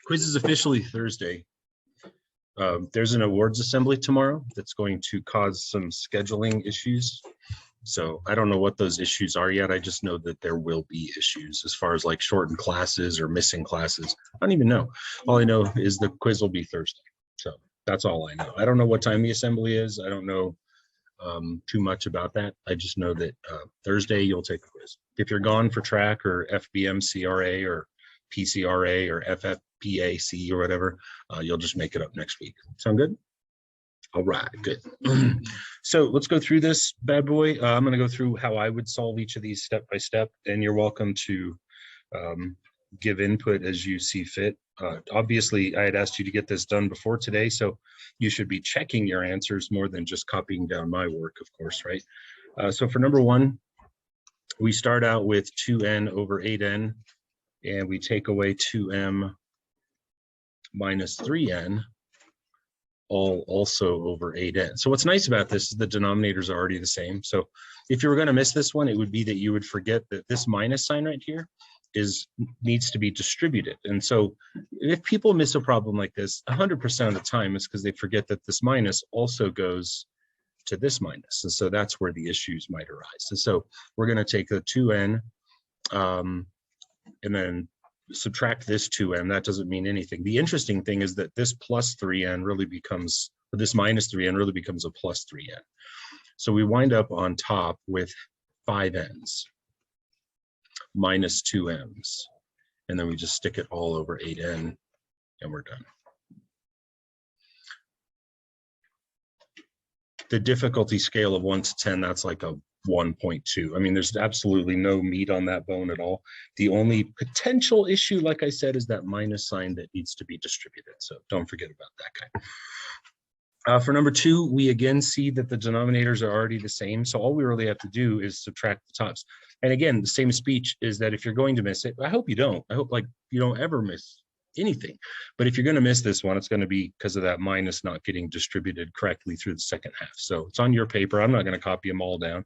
Quiz is officially Thursday. There's an awards assembly tomorrow that's going to cause some scheduling issues. So I don't know what those issues are yet. I just know that there will be issues as far as like shortened classes or missing classes. I don't even know. All I know is the quiz will be Thursday. So that's all I know. I don't know what time the assembly is. I don't know too much about that. I just know that Thursday you'll take a quiz. If you're gone for track or FBM CRA or PCRA or FFPAC or whatever, you'll just make it up next week. Sound good? All right, good. So let's go through this bad boy. I'm going to go through how I would solve each of these step by step, and you're welcome to give input as you see fit. Obviously, I had asked you to get this done before today, so you should be checking your answers more than just copying down my work, of course, right? So for number one, we start out with 2n over 8n, and we take away 2m minus 3n, all also over 8n. So what's nice about this is the denominators are already the same. So if you were going to miss this one, it would be that you would forget that this minus sign right here needs to be distributed. And so if people miss a problem like this, 100% of the time is because they forget that this minus also goes to this minus. And so that's where the issues might arise. And so we're going to take the 2n and then subtract this 2n. That doesn't mean anything. The interesting thing is that this plus 3n really becomes, or this minus 3n really becomes a plus 3n. So we wind up on top with 5n's minus 2m's. And then we just stick it all over 8n and we're done. The difficulty scale of 1 to 10, that's like a 1.2. I mean, there's absolutely no meat on that bone at all. The only potential issue, like I said, is that minus sign that needs to be distributed. So don't forget about that guy. For number two, we again see that the denominators are already the same. So all we really have to do is subtract the tops. And again, the same speech is that if you're going to miss it, I hope you don't. I hope like you don't ever miss anything. But if you're going to miss this one, it's going to be because of that minus not getting distributed correctly through the second half. So it's on your paper. I'm not going to copy them all down.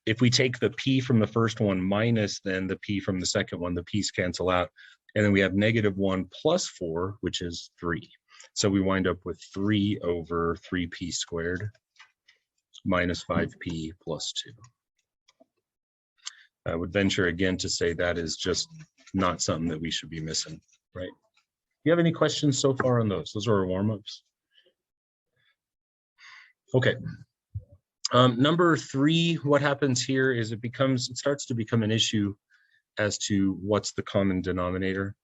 If we take the p from the first one minus then the p from the second one, the p's cancel out. And then we have -1 plus 4, which is 3. So we wind up with 3 over 3p squared minus 5p plus 2. I would venture again to say that is just not something that we should be missing, right? Do you have any questions so far on those? Those are our warm-ups. Okay. Number 3, what happens here is it starts to become an issue as to what's the common denominator.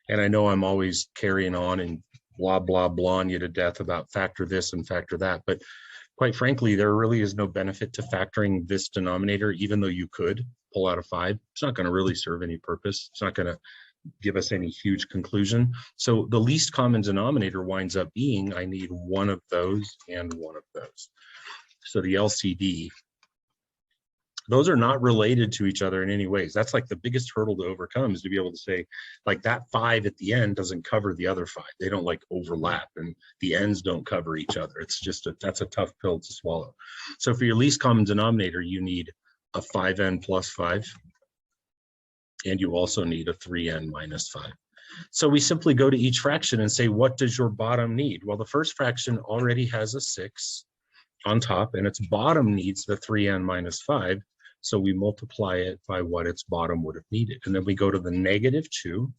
And I know I'm always carrying on and blah, blah, blahing you to death about factor this and factor that, but quite frankly, there really is no benefit to factoring this denominator, even though you could pull out a 5. It's not going to really serve any purpose. It's not going to give us any huge conclusion. So the least common denominator winds up being, I need one of those and one of those. So the LCD, those are not related to each other in any ways. That's like the biggest hurdle to overcome, is to be able to say, like, that 5 at the end doesn't cover the other 5. They don't like overlap, and the ends don't cover each other. It's just that's a tough pill to swallow. So for your least common denominator, you need a 5n plus 5, and you also need a 3n minus 5. So we simply go to each fraction and say, what does your bottom need? Well, the first fraction already has a 6 on top, and its bottom needs the 3n minus 5. So we multiply it by what its bottom would have needed. And then we go to the -2,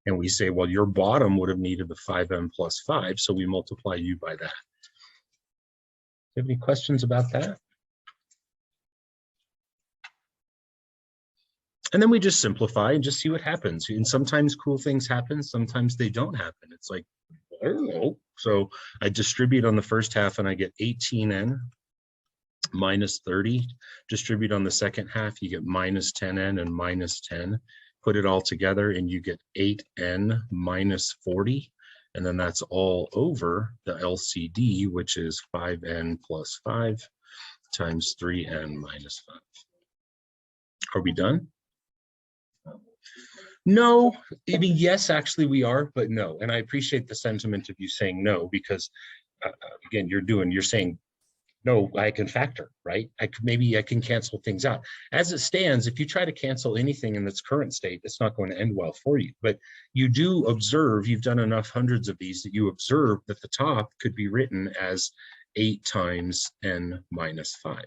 and we say, well, your bottom would have needed the 5n plus 5, so we multiply you by that. Do you have any questions about that? And then we just simplify and just see what happens. And sometimes cool things happen, sometimes they don't happen. It's like, I don't know. So I distribute on the first half and I get 18n minus 30. Distribute on the second half, you get minus 10n and minus 10. Put it all together and you get 8n minus 40. And then that's all over the LCD, which is 5n plus 5 times 3n minus 5. Are we done? No, I mean, yes, actually we are, but no. And I appreciate the sentiment of you saying no, because again, you're saying No, I can factor, right? Maybe I can cancel things out. As it stands, if you try to cancel anything in its current state, it's not going to end well for you. But you do observe, you've done enough hundreds of these that you observe that the top could be written as 8 times n minus 5.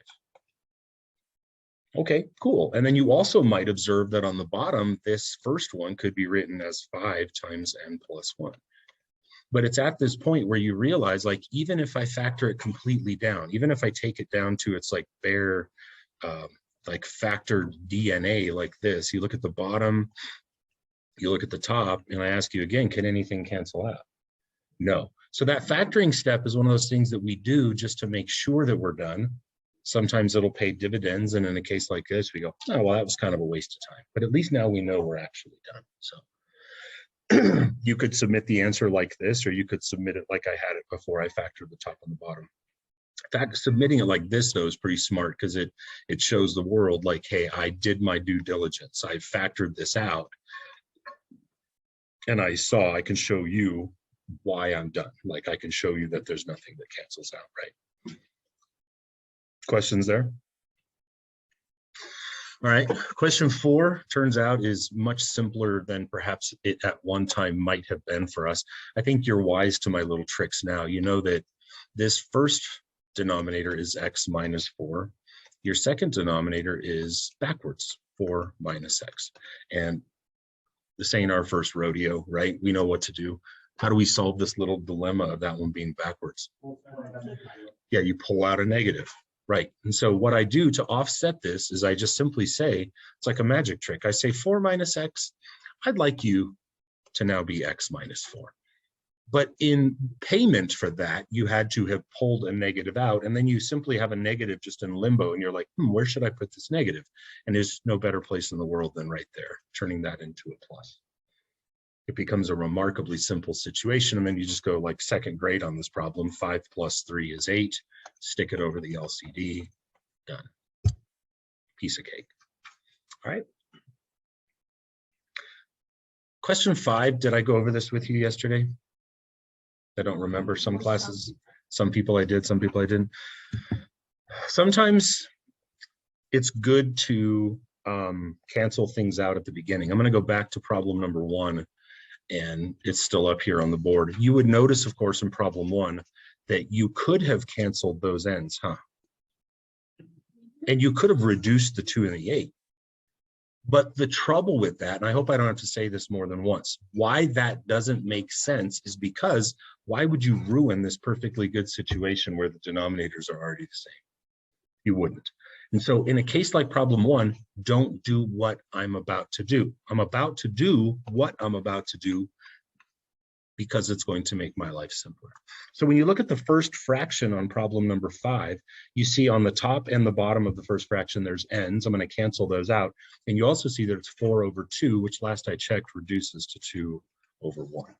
Okay, cool. And then you also might observe that on the bottom, this first one could be written as 5 times n plus 1. But it's at this point where you realize, like, even if I factor it completely down, even if I take it down to its like bare, like factored DNA like this, you look at the bottom, you look at the top, and I ask you again, can anything cancel out? No. So that factoring step is one of those things that we do just to make sure that we're done. Sometimes it'll pay dividends, and in a case like this, we go, oh, well, that was kind of a waste of time. But at least now we know we're actually done. So you could submit the answer like this, or you could submit it like I had it before I factored the top and the bottom. In fact, submitting it like this, though, is pretty smart because it shows the world like, hey, I did my due diligence. I factored this out, and I can show you why I'm done. Like, I can show you that there's nothing that cancels out, right? Questions there? All right, question 4 turns out is much simpler than perhaps it at one time might have been for us. I think you're wise to my little tricks now. You know that this first denominator is x minus 4. Your second denominator is backwards, 4 minus x. And this ain't our first rodeo, right? We know what to do. How do we solve this little dilemma of that one being backwards? Yeah, you pull out a negative. Right. And so what I do to offset this is I just simply say, it's like a magic trick. I say 4 minus x, I'd like you to now be x minus 4. But in payment for that, you had to have pulled a negative out, and then you simply have a negative just in limbo, and you're like, where should I put this negative? And there's no better place in the world than right there, turning that into a plus. It becomes a remarkably simple situation. And then you just go like second grade on this problem. 5 plus 3 is 8. Stick it over the LCD. Done. Piece of cake. All right. Question 5. Did I go over this with you yesterday? I don't remember. Some classes, some people I did, some people I didn't. Sometimes it's good to cancel things out at the beginning. I'm going to go back to problem number 1. And it's still up here on the board. You would notice, of course, in problem 1, that you could have canceled those ends, huh? And you could have reduced the 2 and the 8. But the trouble with that, and I hope I don't have to say this more than once, why that doesn't make sense is because why would you ruin this perfectly good situation where the denominators are already the same? You wouldn't. And so in a case like problem 1, don't do what I'm about to do. I'm about to do what I'm about to do because it's going to make my life simpler. So when you look at the first fraction on problem number 5, you see on the top and the bottom of the first fraction, there's n's. I'm going to cancel those out. And you also see that it's 4 over 2, which last I checked reduces to 2 over 1.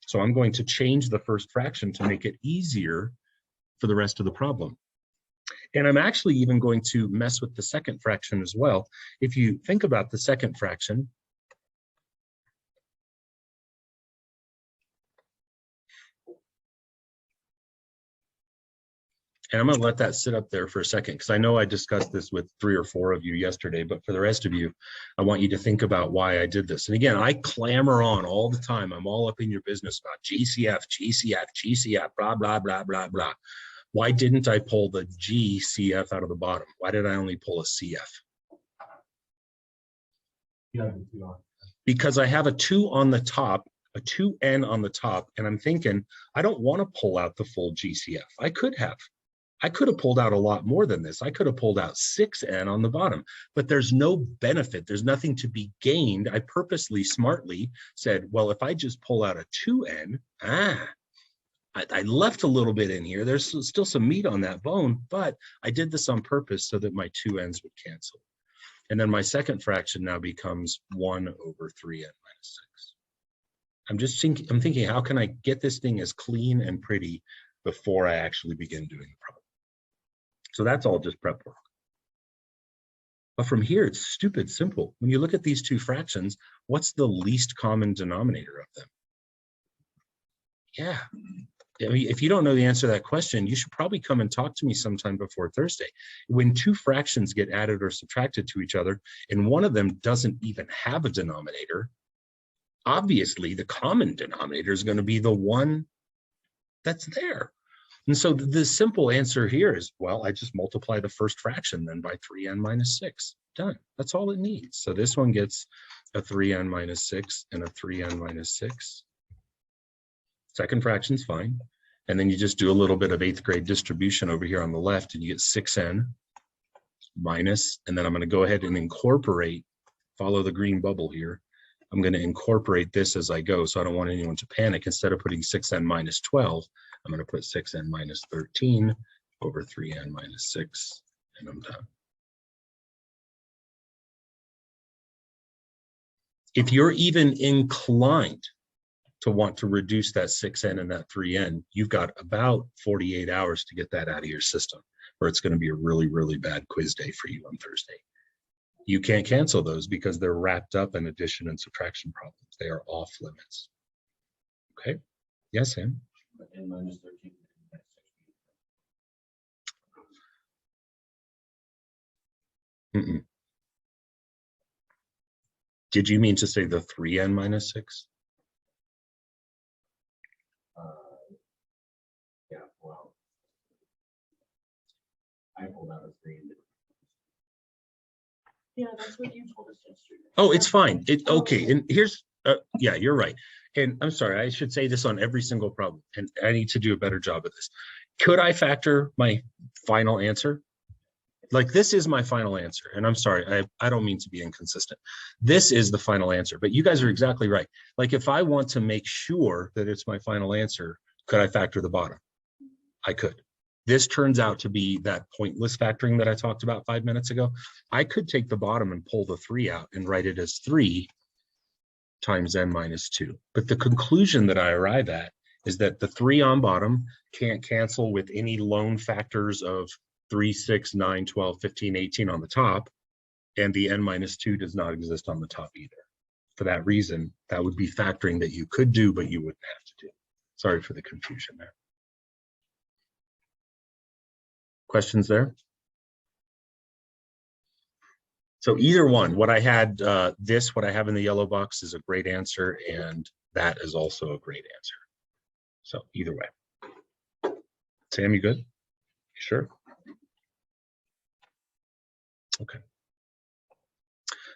So I'm going to change the first fraction to make it easier for the rest of the problem. And I'm actually even going to mess with the second fraction as well. If you think about the second fraction, and I'm going to let that sit up there for a second, because I know I discussed this with 3 or 4 of you yesterday, but for the rest of you, I want you to think about why I did this. And again, I clamor on all the time. I'm all up in your business about GCF, GCF, GCF, blah, blah, blah, blah, blah. Why didn't I pull the GCF out of the bottom? Why did I only pull a CF? Because I have a 2 on the top, a 2n on the top, and I'm thinking, I don't want to pull out the full GCF. I could have pulled out a lot more than this. I could have pulled out 6n on the bottom, but there's no benefit. There's nothing to be gained. I purposely, smartly said, well, if I just pull out a 2n, I left a little bit in here. There's still some meat on that bone, but I did this on purpose so that my 2 n's would cancel. And then my second fraction now becomes 1 over 3n minus 6. I'm thinking, how can I get this thing as clean and pretty before I actually begin doing the problem? So that's all just prep work. But from here, it's stupid simple. When you look at these 2 fractions, what's the least common denominator of them? Yeah, I mean, if you don't know the answer to that question, you should probably come and talk to me sometime before Thursday. When two fractions get added or subtracted to each other, and one of them doesn't even have a denominator, obviously the common denominator is going to be the one that's there. And so the simple answer here is, well, I just multiply the first fraction then by 3n minus 6. Done. That's all it needs. So this one gets a 3n minus 6 and a 3n minus 6. Second fraction's fine. And then you just do a little bit of 8th grade distribution over here on the left, and you get 6n minus, and then I'm going to go ahead and incorporate, follow the green bubble here. I'm going to incorporate this as I go, so I don't want anyone to panic. Instead of putting 6n minus 12, I'm going to put 6n minus 13 over 3n minus 6, and I'm done. If you're even inclined to want to reduce that 6n and that 3n, you've got about 48 hours to get that out of your system, or it's going to be a really, really bad quiz day for you on Thursday. You can't cancel those because they're wrapped up in addition and subtraction problems. They are off limits. Okay? Yes, Sam? N minus 13. Did you mean to say the 3n minus 6? Yeah, well, I pulled out a 3. Yeah, that's what you told us yesterday. Oh, it's fine. Okay, and here's, yeah, you're right. And I'm sorry, I should say this on every single problem, and I need to do a better job of this. Could I factor my final answer? Like, this is my final answer, and I'm sorry, I don't mean to be inconsistent. This is the final answer, but you guys are exactly right. Like, if I want to make sure that it's my final answer, could I factor the bottom? I could. This turns out to be that pointless factoring that I talked about 5 minutes ago. I could take the bottom and pull the 3 out and write it as 3 times n minus 2. But the conclusion that I arrive at is that the 3 on bottom can't cancel with any lone factors of 3, 6, 9, 12, 15, 18 on the top, and the n minus 2 does not exist on the top either. For that reason, that would be factoring that you could do, but you wouldn't have to do. Sorry for the confusion there. Questions there? So either one, what I had, what I have in the yellow box is a great answer, and that is also a great answer. So either way. Sam, you good? Sure. Okay.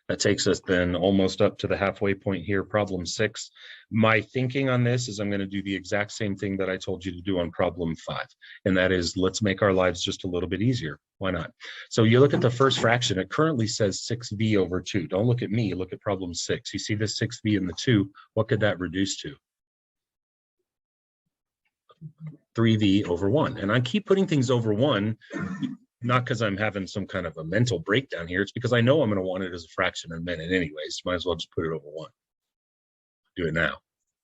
That takes us then almost up to the halfway point here, problem 6. My thinking on this is I'm going to do the exact same thing that I told you to do on problem 5. And that is, let's make our lives just a little bit easier. Why not? So you look at the first fraction, it currently says 6v over 2. Don't look at me, look at problem 6. You see this 6v and the 2, what could that reduce to? 3v over 1. And I keep putting things over 1, not because I'm having some kind of a mental breakdown here. It's because I know I'm going to want it as a fraction in a minute anyways. Might as well just put it over 1. Do it now.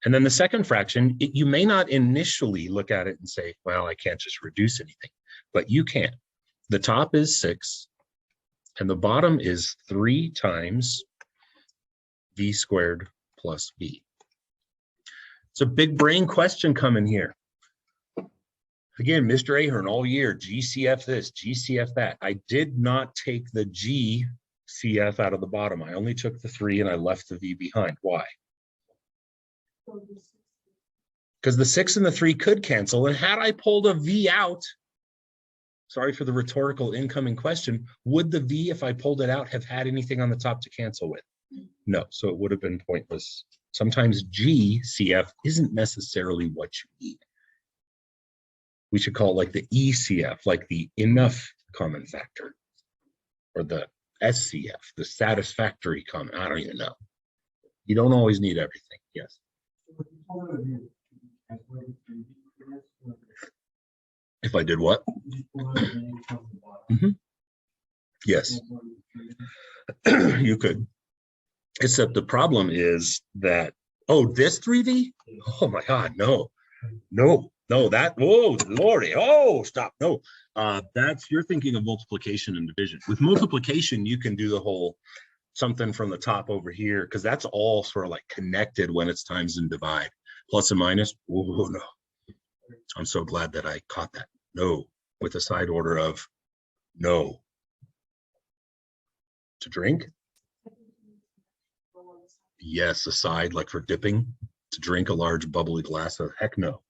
And then the second fraction, you may not initially look at it and say, well, I can't just reduce anything, but you can. The top is 6, and the bottom is 3 times v squared plus b. It's a big brain question coming here. Again, Mr. Ahern all year, GCF this, GCF that. I did not take the GCF out of the bottom. I only took the 3 and I left the v behind. Why? Because the 6 and the 3 could cancel. And had I pulled a v out, sorry for the rhetorical incoming question, would the v, if I pulled it out, have had anything on the top to cancel with? No, so it would have been pointless. Sometimes GCF isn't necessarily what you need. We should call it like the ECF, like the enough common factor, or the SCF, the satisfactory common. I don't even know. You don't always need everything. Yes. If I did what? Yes. You could. Except the problem is that, oh, this 3V? Oh my God, no. No, that, oh, Lordy, oh, stop, no. You're thinking of multiplication and division. With multiplication, you can do the whole something from the top over here, because that's all sort of like connected when it's times and divide. Plus and minus, oh, no. I'm so glad that I caught that. No, with a side order of no. To drink? Yes, a side like for dipping. To drink a large bubbly glass of heck no.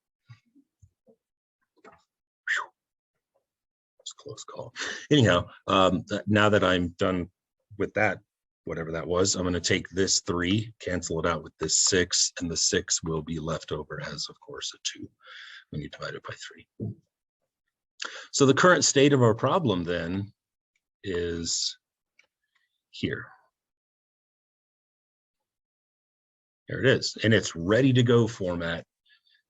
It's a close call. Anyhow, now that I'm done with that, whatever that was, I'm going to take this 3, cancel it out with this 6, and the 6 will be left over as, of course, a 2 when you divide it by 3. So the current state of our problem then is here. There it is, and it's ready to go format.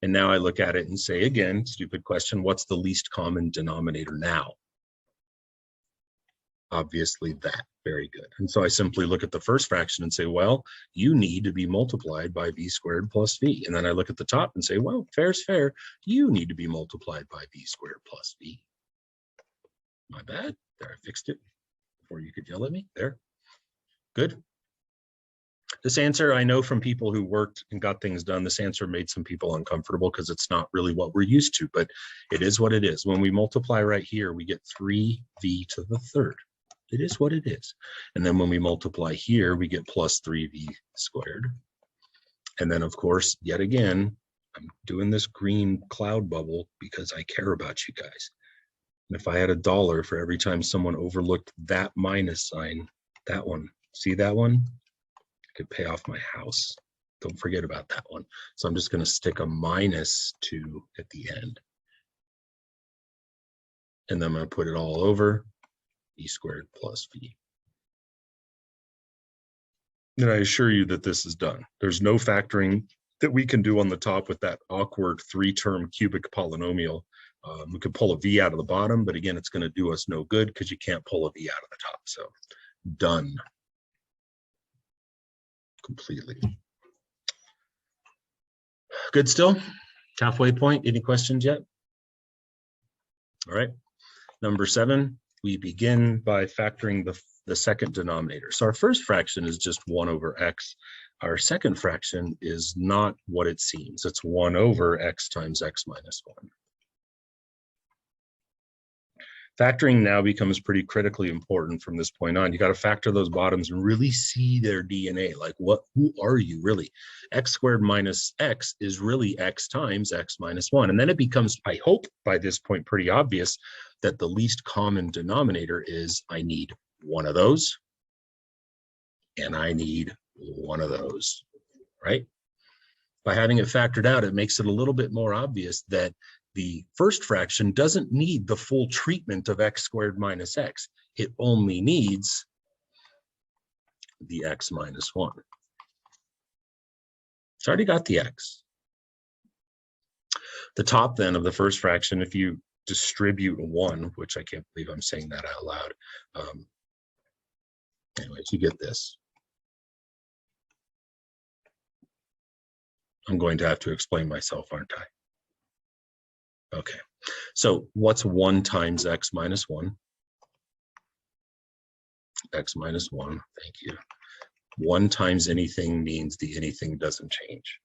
And now I look at it and say, again, stupid question, what's the least common denominator now? Obviously that, very good. And so I simply look at the first fraction and say, well, you need to be multiplied by v squared plus v. And then I look at the top and say, well, fair's fair. You need to be multiplied by v squared plus v. My bad, there, I fixed it before you could yell at me, there. Good. This answer, I know from people who worked and got things done, this answer made some people uncomfortable because it's not really what we're used to, but it is what it is. When we multiply right here, we get 3v to the 3rd. It is what it is. And then when we multiply here, we get plus 3v squared. And then, of course, yet again, I'm doing this green cloud bubble because I care about you guys. And if I had $1 for every time someone overlooked that minus sign, that one, see that one? Could pay off my house. Don't forget about that one. So I'm just going to stick a -2 at the end. And then I'm going to put it all over v squared plus v. And I assure you that this is done. There's no factoring that we can do on the top with that awkward 3-term cubic polynomial. We could pull a v out of the bottom, but again, it's going to do us no good because you can't pull a v out of the top. So done. Completely. Good still? Halfway point, any questions yet? All right, number 7, we begin by factoring the second denominator. So our first fraction is just 1 over x. Our second fraction is not what it seems. It's 1 over x times x minus 1. Factoring now becomes pretty critically important from this point on. You got to factor those bottoms and really see their DNA. Like, who are you really? X squared minus x is really x times x minus 1. And then it becomes, I hope by this point, pretty obvious that the least common denominator is I need one of those and I need one of those, right? By having it factored out, it makes it a little bit more obvious that the first fraction doesn't need the full treatment of x squared minus x. It only needs the x minus 1. It's already got the x. The top then of the first fraction, if you distribute 1, which I can't believe I'm saying that out loud. Anyways, you get this. I'm going to have to explain myself, aren't I? Okay, so what's 1 times x minus 1? X minus 1, thank you. 1 times anything means the anything doesn't change.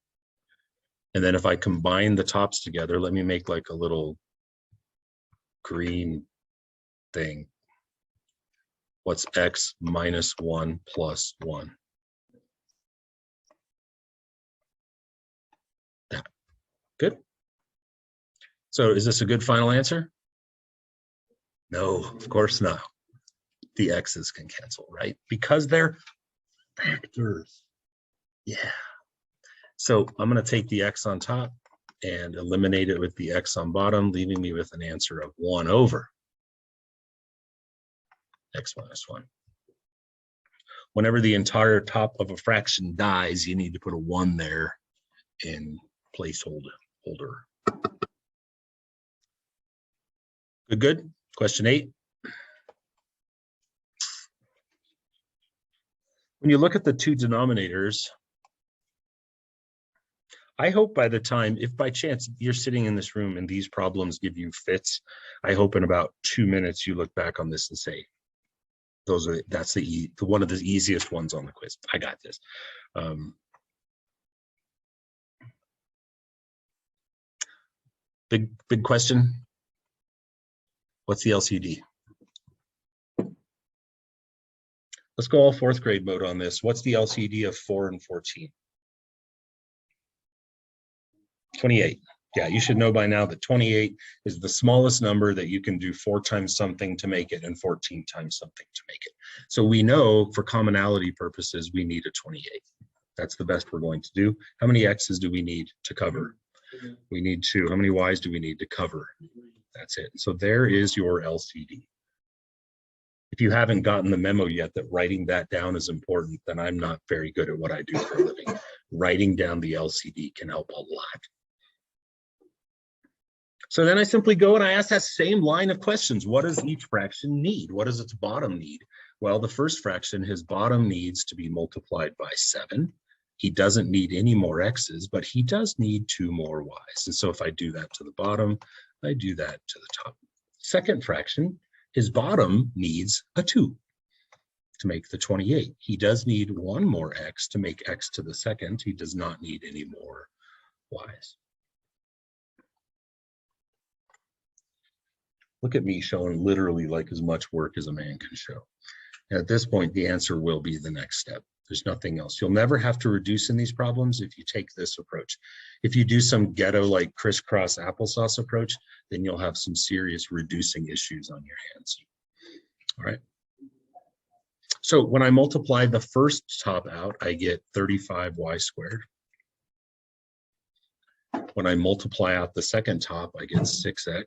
And then if I combine the tops together, let me make like a little green thing. What's x minus 1 plus 1? That. Good. So is this a good final answer? No, of course not. The x's can cancel, right? Because they're factors. Yeah. So I'm going to take the x on top and eliminate it with the x on bottom, leaving me with an answer of 1 over x minus 1. Whenever the entire top of a fraction dies, you need to put a 1 there in placeholder. Good. Question 8. When you look at the two denominators, I hope by the time, if by chance you're sitting in this room and these problems give you fits, I hope in about 2 minutes you look back on this and say, that's the one of the easiest ones on the quiz. I got this. Big question. What's the LCD? Let's go all fourth grade mode on this. What's the LCD of 4 and 14? 28. Yeah, you should know by now that 28 is the smallest number that you can do 4 times something to make it and 14 times something to make it. So we know for commonality purposes, we need a 28. That's the best we're going to do. How many X's do we need to cover? We need 2. How many Y's do we need to cover? That's it. So there is your LCD. If you haven't gotten the memo yet that writing that down is important, then I'm not very good at what I do for a living. Writing down the LCD can help a lot. So then I simply go and I ask that same line of questions. What does each fraction need? What does its bottom need? Well, the first fraction, his bottom needs to be multiplied by 7. He doesn't need any more X's, but he does need 2 more Y's. And so if I do that to the bottom, I do that to the top. Second fraction, his bottom needs a 2 to make the 28. He does need 1 more X to make X to the second. He does not need any more Y's. Look at me showing literally like as much work as a man can show. At this point, the answer will be the next step. There's nothing else. You'll never have to reduce in these problems if you take this approach. If you do some ghetto like crisscross applesauce approach, then you'll have some serious reducing issues on your hands. All right. So when I multiply the first top out, I get 35y squared. When I multiply out the second top, I get 6x.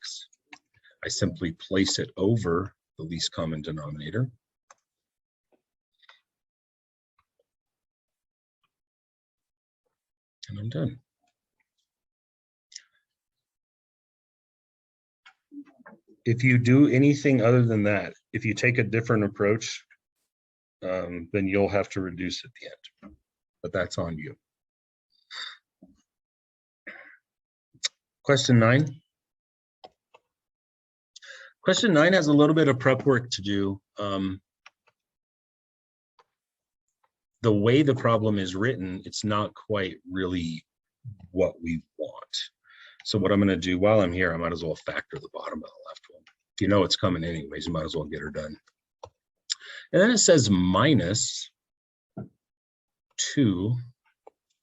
I simply place it over the least common denominator. And I'm done. If you do anything other than that, if you take a different approach, then you'll have to reduce at the end, but that's on you. Question 9. Question 9 has a little bit of prep work to do. The way the problem is written, it's not quite really what we want. So what I'm going to do while I'm here, I might as well factor the bottom of the left one. You know it's coming anyways, you might as well get her done. And then it says minus 2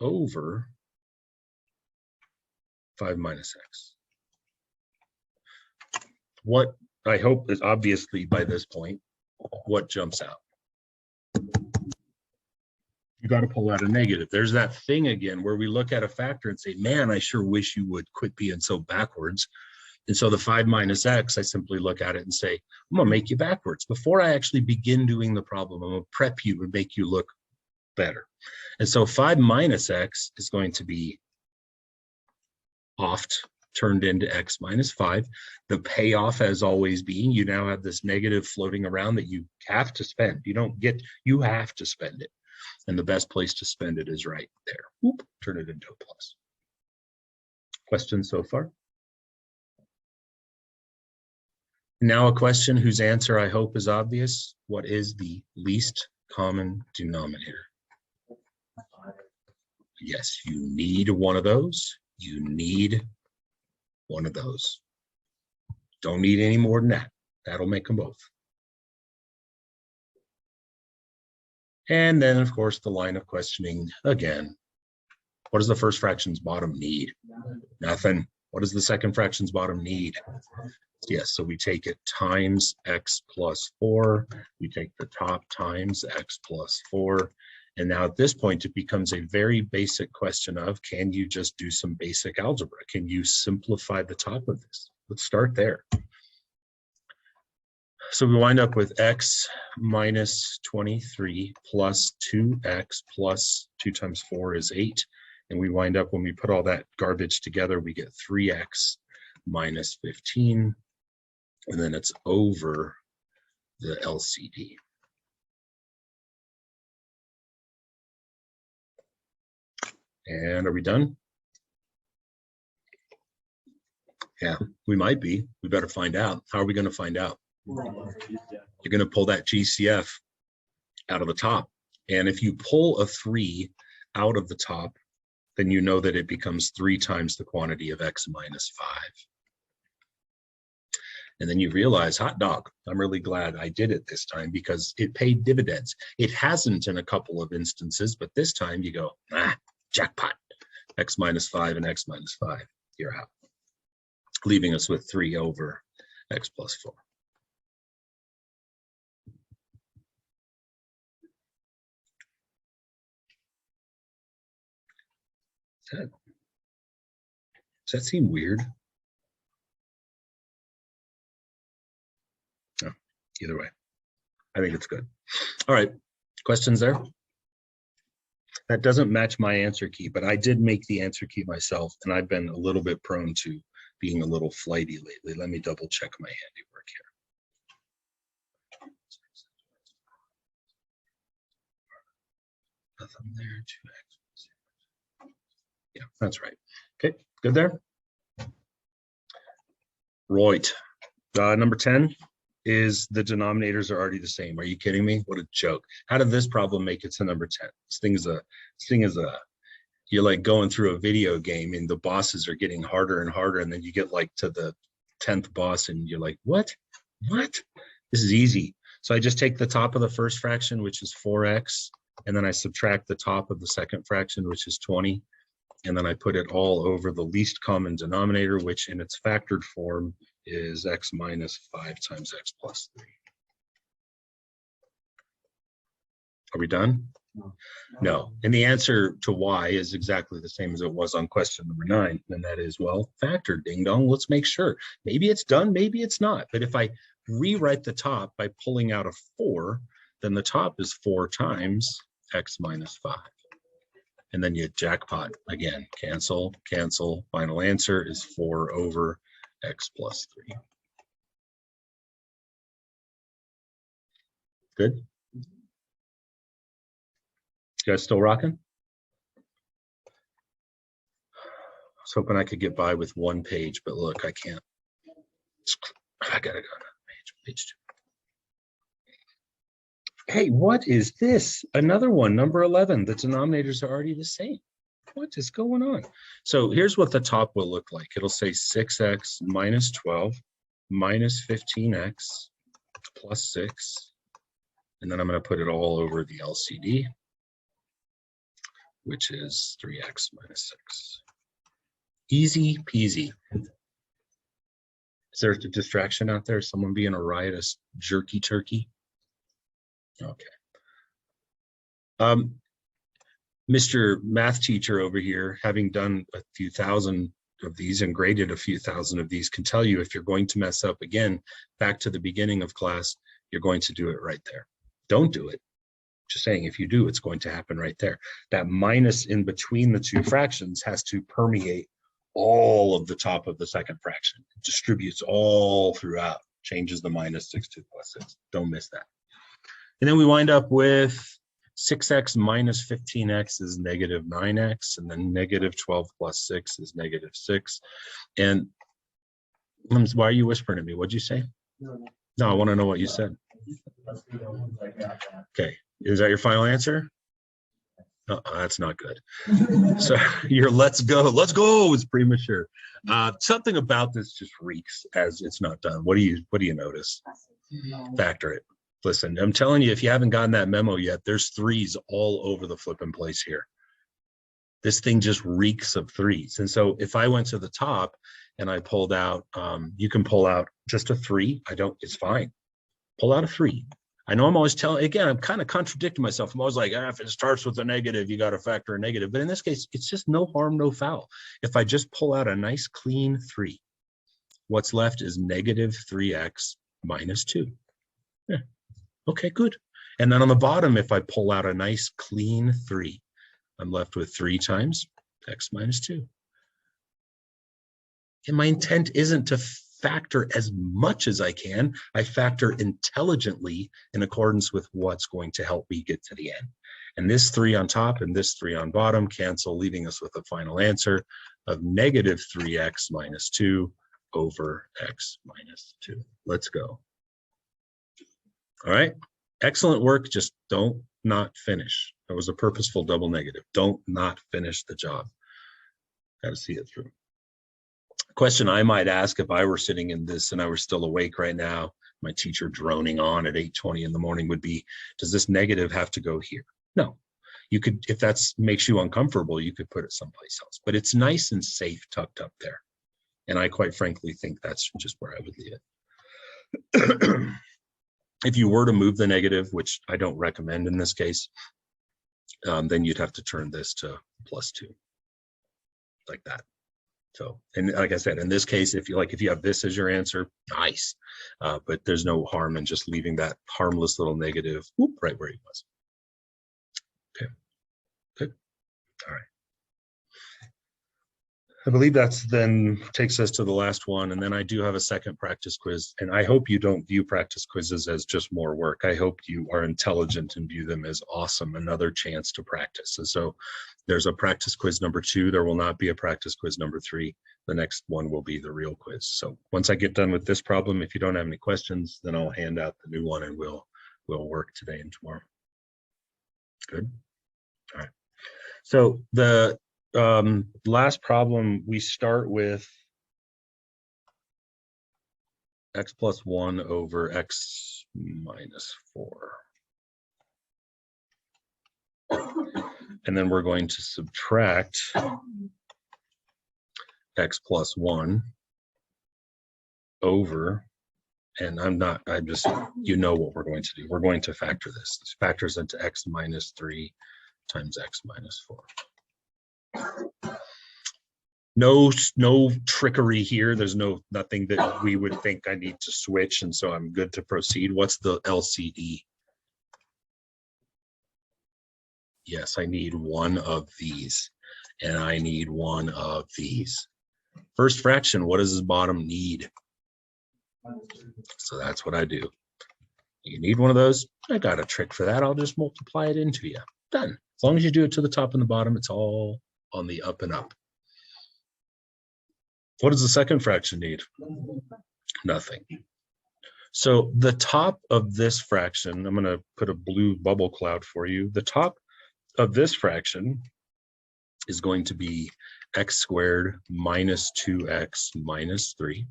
over 5 minus x. What I hope is obviously by this point, what jumps out? You got to pull out a negative. There's that thing again where we look at a factor and say, man, I sure wish you would quit being so backwards. And so the 5 minus x, I simply look at it and say, I'm going to make you backwards. Before I actually begin doing the problem, I'm going to prep you and make you look better. And so 5 minus x is going to be oft turned into x minus 5. The payoff has always been, you now have this negative floating around that you have to spend. You don't get, you have to spend it. And the best place to spend it is right there. Whoop, turn it into a plus. Questions so far? Now a question whose answer I hope is obvious. What is the least common denominator? Yes, you need one of those. You need one of those. Don't need any more than that. That'll make them both. And then, of course, the line of questioning again. What does the first fraction's bottom need? Nothing. What does the second fraction's bottom need? Yes, so we take it times x plus 4. We take the top times x plus 4. And now at this point, it becomes a very basic question of, can you just do some basic algebra? Can you simplify the top of this? Let's start there. So we wind up with x minus 23 plus 2x plus 2 times 4 is 8. And we wind up, when we put all that garbage together, we get 3x minus 15. And then it's over the LCD. And are we done? Yeah, we might be. We better find out. How are we going to find out? You're going to pull that GCF out of the top. And if you pull a 3 out of the top, then you know that it becomes 3 times the quantity of x minus 5. And then you realize, hot dog, I'm really glad I did it this time because it paid dividends. It hasn't in a couple of instances, but this time you go, jackpot, x minus 5 and x minus 5, you're out, leaving us with 3 over x plus 4. Does that seem weird? No, either way, I think it's good. All right, questions there? That doesn't match my answer key, but I did make the answer key myself, and I've been a little bit prone to being a little flighty lately. Let me double check my handiwork here. Nothing there, 2x. Yeah, that's right. Okay, good there? Right. Number 10 is the denominators are already the same. Are you kidding me? What a joke. How did this problem make it to number 10? This thing is a, you're like going through a video game and the bosses are getting harder and harder. And then you get like to the 10th boss and you're like, what? This is easy. So I just take the top of the first fraction, which is 4x. And then I subtract the top of the second fraction, which is 20. And then I put it all over the least common denominator, which in its factored form is x minus 5 times x plus 3. Are we done? No. And the answer to y is exactly the same as it was on question number 9. And that is, well, factor, ding dong, let's make sure. Maybe it's done, maybe it's not. But if I rewrite the top by pulling out a 4, then the top is 4 times x minus 5. And then you jackpot again, cancel, final answer is 4 over x plus 3. Good? You guys still rocking? I was hoping I could get by with 1 page, but look, I can't. I gotta go to page 2. Hey, what is this? Another one, number 11. The denominators are already the same. What is going on? So here's what the top will look like. It'll say 6x minus 12 minus 15x plus 6. And then I'm going to put it all over the LCD, which is 3x minus 6. Easy peasy. Is there a distraction out there? Someone being a riotous jerky turkey? Okay. Mr. Math teacher over here, having done a few thousand of these and graded a few thousand of these, can tell you if you're going to mess up again, back to the beginning of class, you're going to do it right there. Don't do it. Just saying, if you do, it's going to happen right there. That minus in between the two fractions has to permeate all of the top of the second fraction. It distributes all throughout, changes the minus 6 to plus 6. Don't miss that. And then we wind up with 6x minus 15x is negative 9x, and then negative 12 plus 6 is negative 6. And why are you whispering at me? What'd you say? No, I want to know what you said. Okay, is that your final answer? No, that's not good. So your let's go is premature. Something about this just reeks as it's not done. What do you notice? Factor it. Listen, I'm telling you, if you haven't gotten that memo yet, there's 3s all over the flipping place here. This thing just reeks of 3s. And so if I went to the top and I pulled out, you can pull out just a 3. It's fine. Pull out a 3. I know I'm always telling, again, I'm kind of contradicting myself. I'm always like, if it starts with a negative, you got to factor a negative. But in this case, it's just no harm, no foul. If I just pull out a nice clean 3, what's left is negative 3x minus 2. Yeah. Okay, good. And then on the bottom, if I pull out a nice clean 3, I'm left with 3 times x minus 2. And my intent isn't to factor as much as I can. I factor intelligently in accordance with what's going to help me get to the end. And this 3 on top and this 3 on bottom cancel, leaving us with a final answer of negative 3x minus 2 over x minus 2. Let's go. All right, excellent work. Just don't not finish. That was a purposeful double negative. Don't not finish the job. Got to see it through. Question I might ask if I were sitting in this and I were still awake right now, my teacher droning on at 8:20 in the morning would be, does this negative have to go here? No. You could, if that makes you uncomfortable, you could put it someplace else. But it's nice and safe tucked up there. And I quite frankly think that's just where I would leave it. If you were to move the negative, which I don't recommend in this case, then you'd have to turn this to +2, like that. So, and like I said, in this case, if you have this as your answer, nice. But there's no harm in just leaving that harmless little negative right where he was. Okay, good. All right. I believe that's then takes us to the last one. And then I do have a second practice quiz. And I hope you don't view practice quizzes as just more work. I hope you are intelligent and view them as awesome, another chance to practice. And so there's a practice quiz number 2. There will not be a practice quiz number 3. The next one will be the real quiz. So once I get done with this problem, if you don't have any questions, then I'll hand out the new one and we'll work today and tomorrow. Good. All right. So the last problem, we start with x plus 1 over x minus 4. And then we're going to subtract x plus 1 over, and you know what we're going to do. We're going to factor this. This factors into x minus 3 times x minus 4. No trickery here. There's nothing that we would think I need to switch, and so I'm good to proceed. What's the LCD? Yes, I need one of these, and I need one of these. First fraction, what does this bottom need? So that's what I do. You need one of those? I got a trick for that. I'll just multiply it into you. Done. As long as you do it to the top and the bottom, it's all on the up and up. What does the second fraction need? Nothing. So the top of this fraction, I'm going to put a blue bubble cloud for you. The top of this fraction is going to be x squared minus 2x minus 3.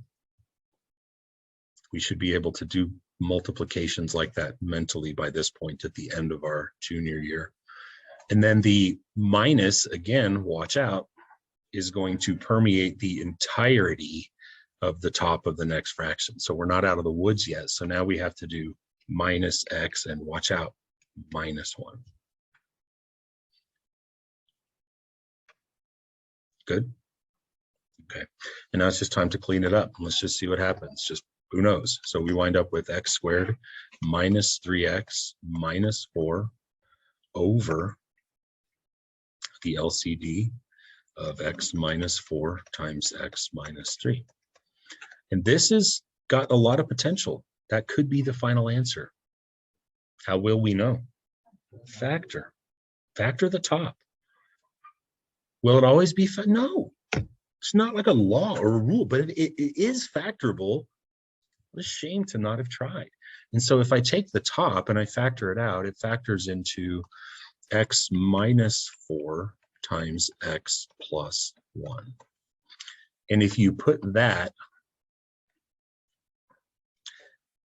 We should be able to do multiplications like that mentally by this point at the end of our junior year. And then the minus, again, watch out, is going to permeate the entirety of the top of the next fraction. So we're not out of the woods yet. So now we have to do minus x and watch out, minus 1. Good. Okay. And now it's just time to clean it up. Let's just see what happens. Just who knows? So we wind up with x squared minus 3x minus 4 over the LCD of x minus 4 times x minus 3. And this has got a lot of potential. That could be the final answer. How will we know? Factor. Factor the top. Will it always be? No. It's not like a law or a rule, but it is factorable. What a shame to not have tried. And so if I take the top and I factor it out, it factors into x minus 4 times x plus 1. And if you put that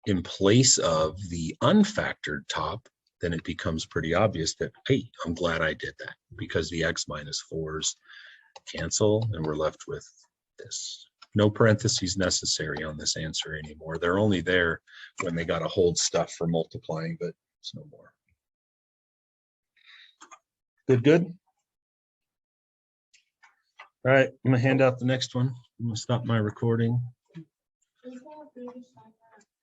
in place of the unfactored top, then it becomes pretty obvious that, hey, I'm glad I did that, because the x minus 4s cancel and we're left with this. No parentheses necessary on this answer anymore. They're only there when they got to hold stuff for multiplying, but it's no more. Good? All right, I'm gonna hand out the next one. I'm gonna stop my recording.